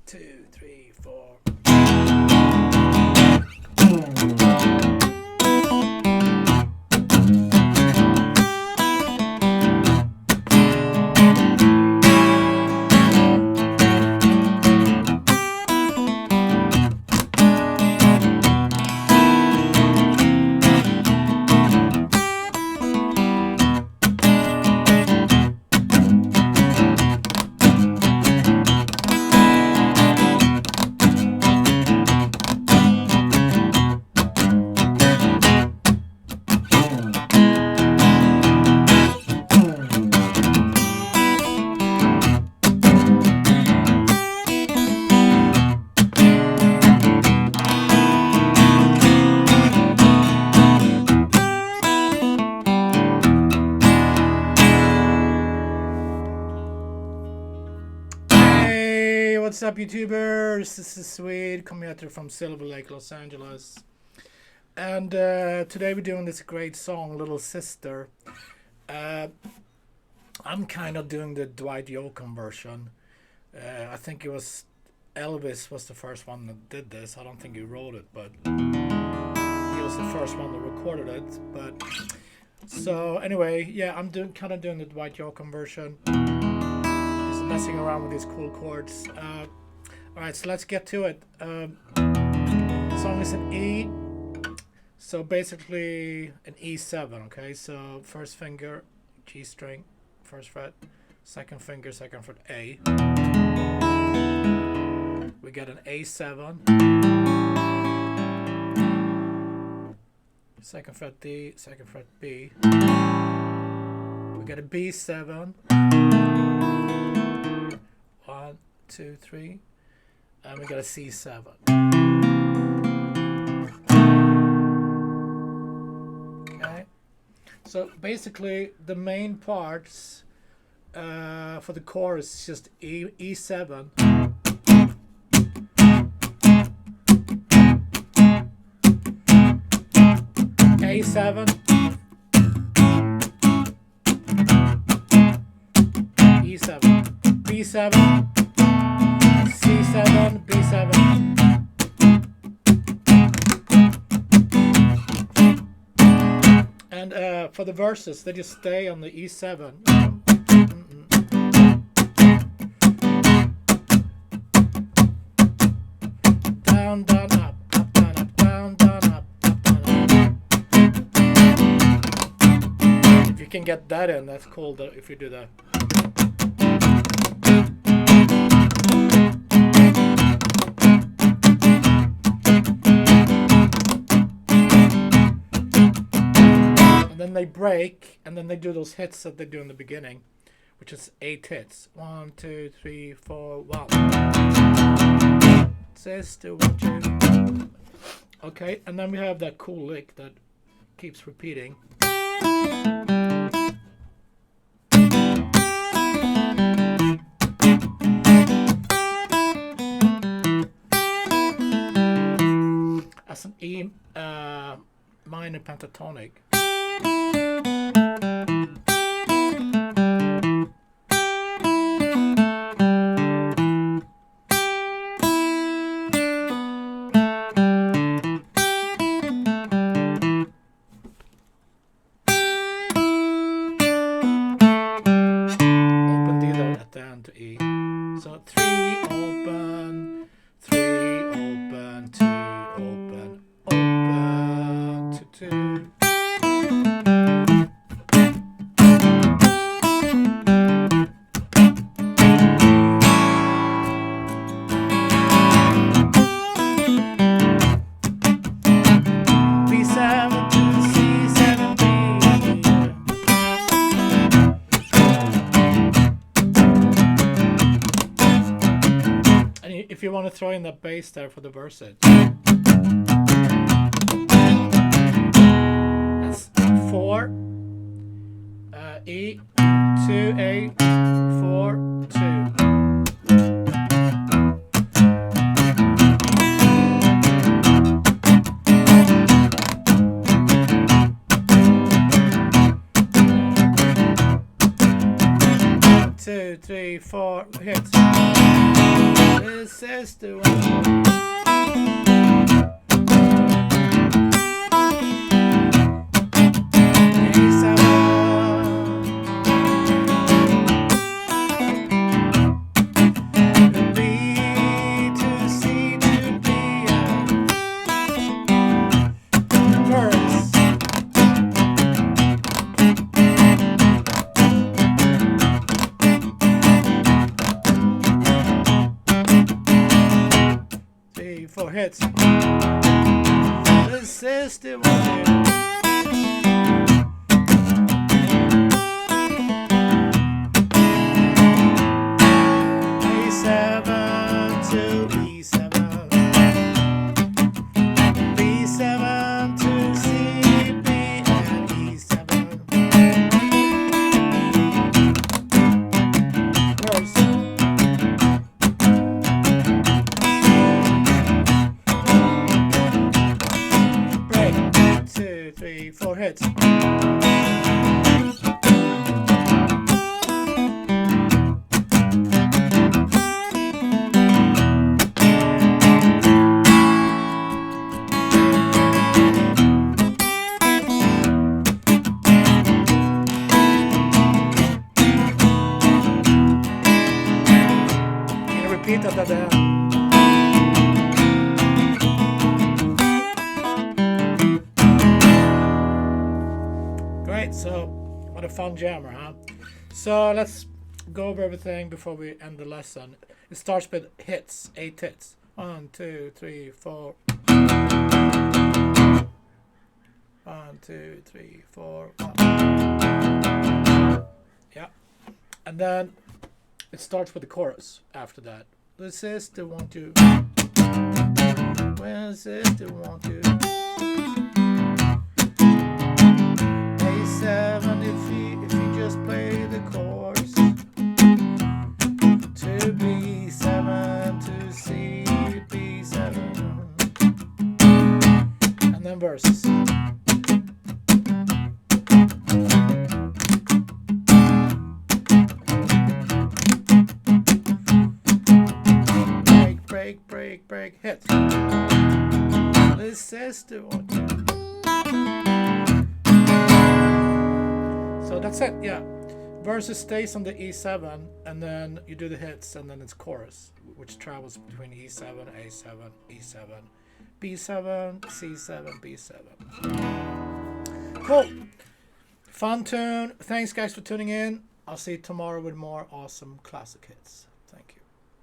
2, 3, 4. What's up, YouTubers? This is Swede coming at you from Silver Lake, Los Angeles. And today we're doing this great song, Little Sister. I'm kind of doing the Dwight Yoakam version. I think it was Elvis was the first one that did this. I don't think he wrote it, but he was the first one that recorded it. But so anyway, yeah, I'm kind of doing the Dwight Yoakam version. Messing around with these cool chords. Alright, so let's get to it. The song is in E, so basically an E7, okay? So first finger, G string, first fret, second finger, second fret, A. We get an A7, second fret D, second fret B. We get a B7. 1, 2, 3, and we got a C7. Okay, so basically the main parts for the chorus is just E7, A7, E7. B7, C7, B7. And for the verses, they just stay on the E7. Down, down, up, up, down, up, down, down, up, up, down, up. If you can get that in, that's cool if you do that. Then they break, and then they do those hits that they do in the beginning, which is 8 hits. 1, 2, 3, 4, 1. Sister, what you? Okay, and then we have that cool lick that keeps repeating. As an E minor pentatonic. Open D there at the end to E. So 3 open, 3 open, 2 open, open to 2. If you want to throw in that bass there for the verses. That's 4, E, 2, A, 4, 2. Two, three, four hits. This is the one. Hits. This is the one. A7 to E7, B7 to C, B and E7. Verse. Four hits. Can you repeat that at the end? So, what a fun jammer, huh? So, let's go over everything before we end the lesson. It starts with hits, 8 hits. 1, 2, 3, 4. 1, 2, 3, 4, 1. Yeah. And then it starts with the chorus after that. This is the 1, 2. This is the 1, 2. 7 if you just play the chorus, to B7 to C, B7, and then verses. Break, hit. This is the 1, 2. So that's it, yeah. Verses stays on the E7, and then you do the hits, and then it's chorus, which travels between E7, A7, E7, B7, C7, B7. Cool. Fun tune. Thanks, guys, for tuning in. I'll see you tomorrow with more awesome classic hits. Thank you.